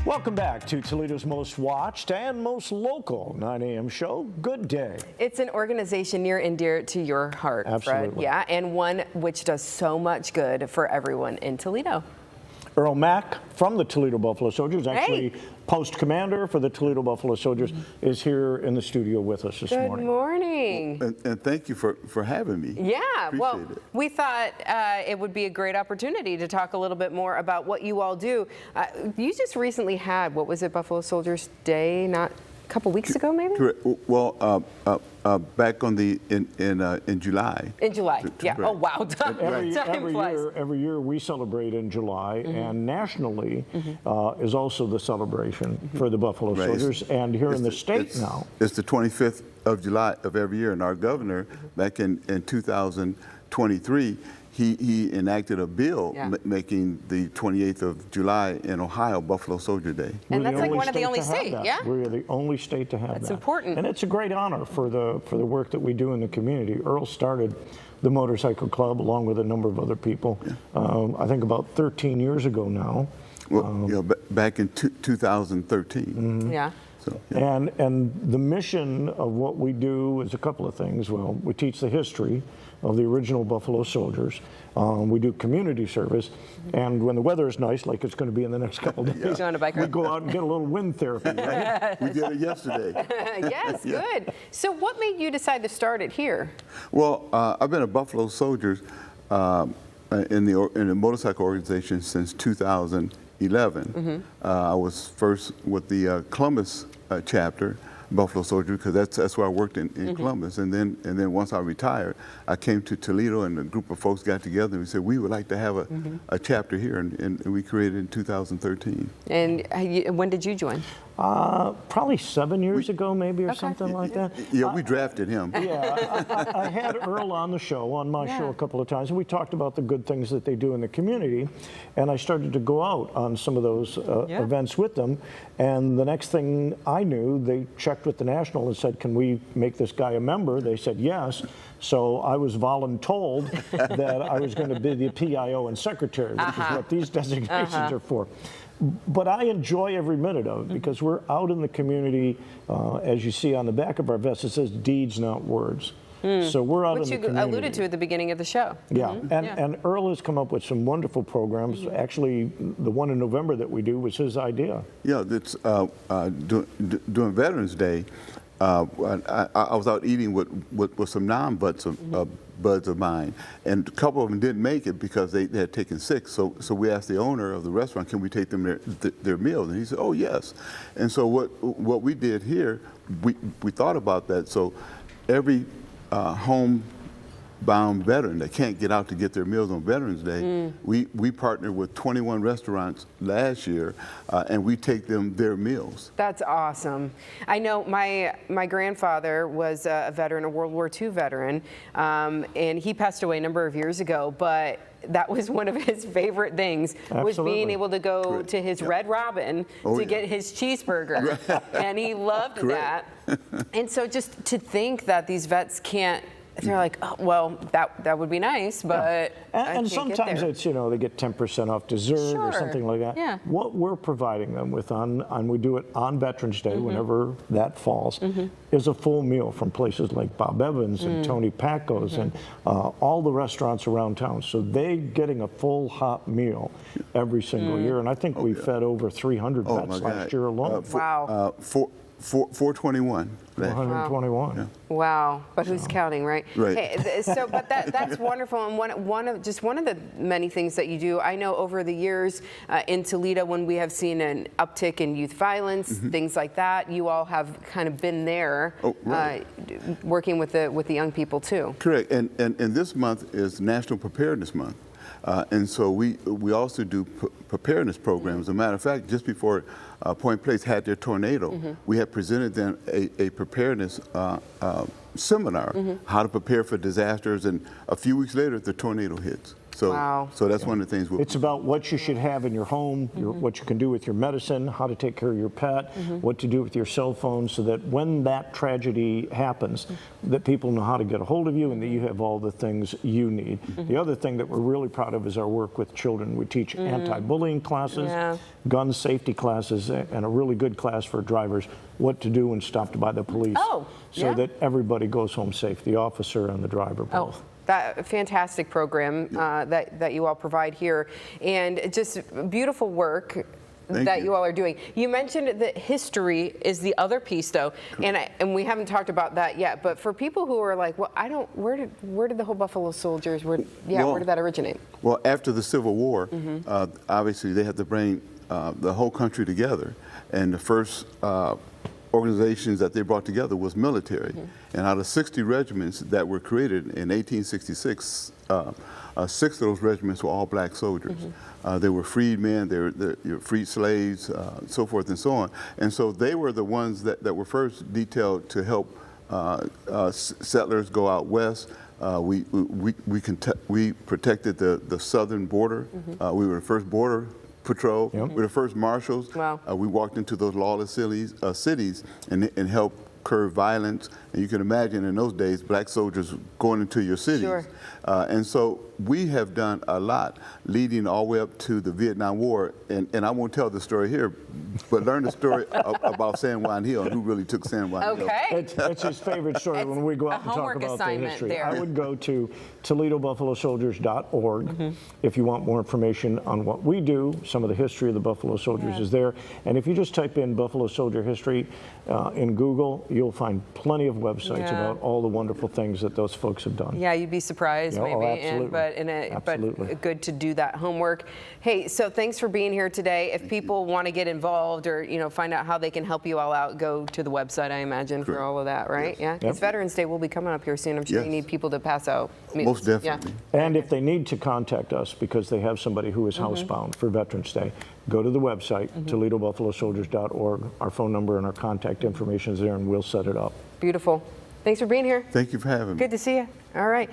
Welcome back to Toledo's most watched and most local 9 a.m. show, Good Day. It's an organization near and dear to your heart, Absolutely. Fred. Yeah, and one which does so much good for everyone in Toledo. Earl Mack from the Toledo Buffalo Soldiers, actually post commander for the Toledo Buffalo Soldiers, is here in the studio with us this morning. Good morning. And thank you for having me. Yeah, well, Appreciate it. we thought it would be a great opportunity to talk a little bit more about what you all do. You just recently had, what was it, Buffalo Soldiers Day, not a couple weeks ago, maybe? Correct. Well, back on in July. In July, yeah. Correct. Oh, wow. Time flies. Every year we celebrate in July, and nationally is also the celebration for the Buffalo Soldiers. And here in the state now, it's the 25th of July of every year, and our governor, back in 2023, he enacted a bill making the 28th of July in Ohio Buffalo Soldier Day. And that's like one of the only states, yeah? We're the only state to have that. That's important. And it's a great honor for the work that we do in the community. Earl started the motorcycle club along with a number of other people, I think about 13 years ago now. Well, back in 2013. Yeah. So, And the mission of what we do is a couple of things. Well, we teach the history of the original Buffalo Soldiers. We do community service, and when the weather is nice, like it's going to be in the next couple of days, on a biker. we go out and get a little wind therapy. Right? we did it yesterday. Yes, good. So what made you decide to start it here? Well, I've been a Buffalo Soldiers in the motorcycle organization since 2011. I was first with the Columbus chapter, Buffalo Soldier, because that's where I worked in Columbus, and then once I retired, I came to Toledo, and a group of folks got together and we said we would like to have a chapter here, and we created it in 2013. And when did you join? Probably 7 years ago, maybe, or something like that. Yeah, we drafted him. Yeah, I had Earl on the show, on my show a couple of times, and we talked about the good things that they do in the community, and I started to go out on some of those events with them, and the next thing I knew, they checked with the National and said, can we make this guy a member? They said yes. So I was voluntold that I was going to be the PIO and secretary, which is what these designations are for. But I enjoy every minute of it because we're out in the community. As you see on the back of our vest, it says deeds, not words. So we're out in the community. Which you alluded to at the beginning of the show. Yeah, and Earl has come up with some wonderful programs. Actually, the one in November that we do was his idea. Yeah, that's during Veterans Day. I was out eating with some non-buds buds of mine, and a couple of them didn't make it because they had taken sick. So we asked the owner of the restaurant, can we take them their meals? And he said, oh yes. And so what we did here, we thought about that. So every homebound veteran that can't get out to get their meals on Veterans Day, we partnered with 21 restaurants last year, and we take them their meals. That's awesome. I know my grandfather was a veteran, a World War II veteran, and he passed away a number of years ago, but that was one of his favorite things, was being able to go to his Red Robin to get his cheeseburger, and he loved that. And so just to think that these vets can't, they're like, oh, well, that would be nice, but and sometimes it's, you know, they get 10% off dessert or something like that. Yeah. What we're providing them with and we do it on Veterans Day, whenever that falls, is a full meal from places like Bob Evans and Tony Pacco's and all the restaurants around town. So they're getting a full hot meal every single year, and I think we fed over 300 vets last year alone. Wow. 421. 421. Yeah. Wow, but who's counting, right? Right. Hey, so, but that's wonderful, and one of the many things that you do. I know over the years in Toledo, when we have seen an uptick in youth violence, things like that, you all have kind of been there, working with the young people too. Correct, and this month is National Preparedness Month. And so we also do preparedness programs. As a matter of fact, just before Point Place had their tornado, we had presented them a preparedness seminar, how to prepare for disasters, and a few weeks later the tornado hits. So, Wow. so that's one of the things. It's about what you should have in your home, what you can do with your medicine, how to take care of your pet, what to do with your cell phone, so that when that tragedy happens, that people know how to get a hold of you and that you have all the things you need. The other thing that we're really proud of is our work with children. We teach anti-bullying classes, gun safety classes, and a really good class for drivers, what to do when stopped by the police, so that everybody goes home safe, the officer and the driver both. That fantastic program that you all provide here, and just beautiful work that you all are doing. You mentioned that history is the other piece, though, and we haven't talked about that yet. But for people who are like, well, where did the whole Buffalo Soldiers? Where did that originate? Well, after the Civil War, obviously they had to bring the whole country together, and the first organizations that they brought together was military. And out of 60 regiments that were created in 1866, 6 of those regiments were all black soldiers. They were freedmen, they were freed slaves, so forth and so on. And so they were the ones that were first detailed to help settlers go out west. We protected the southern border. We were the first border patrol. We're the first marshals. Wow. We walked into those lawless cities and helped curb violence. And you can imagine in those days, black soldiers going into your cities. Sure. And so we have done a lot leading all the way up to the Vietnam War. And I won't tell the story here, but learn the story about San Juan Hill and who really took San Juan Hill. It's his favorite story when we go out and talk about the history. There. I would go to ToledoBuffaloSoldiers.org if you want more information on what we do. Some of the history of the Buffalo Soldiers is there. And if you just type in Buffalo Soldier history in Google, you'll find plenty of websites about all the wonderful things that those folks have done. Yeah, you'd be surprised maybe, absolutely. but good to do that homework. Hey, so thanks for being here today. If people want to get involved or find out how they can help you all out, go to the website, I imagine, for all of that, right? Yes. Yeah, it's Veterans Day will be coming up here soon. I'm sure you need people to pass out meals. Most definitely. And if they need to contact us because they have somebody who is housebound for Veterans Day, go to the website, ToledoBuffaloSoldiers.org. Our phone number and our contact information is there, and we'll set it up. Beautiful. Thanks for being here. Thank you for having me. Good to see you. All right.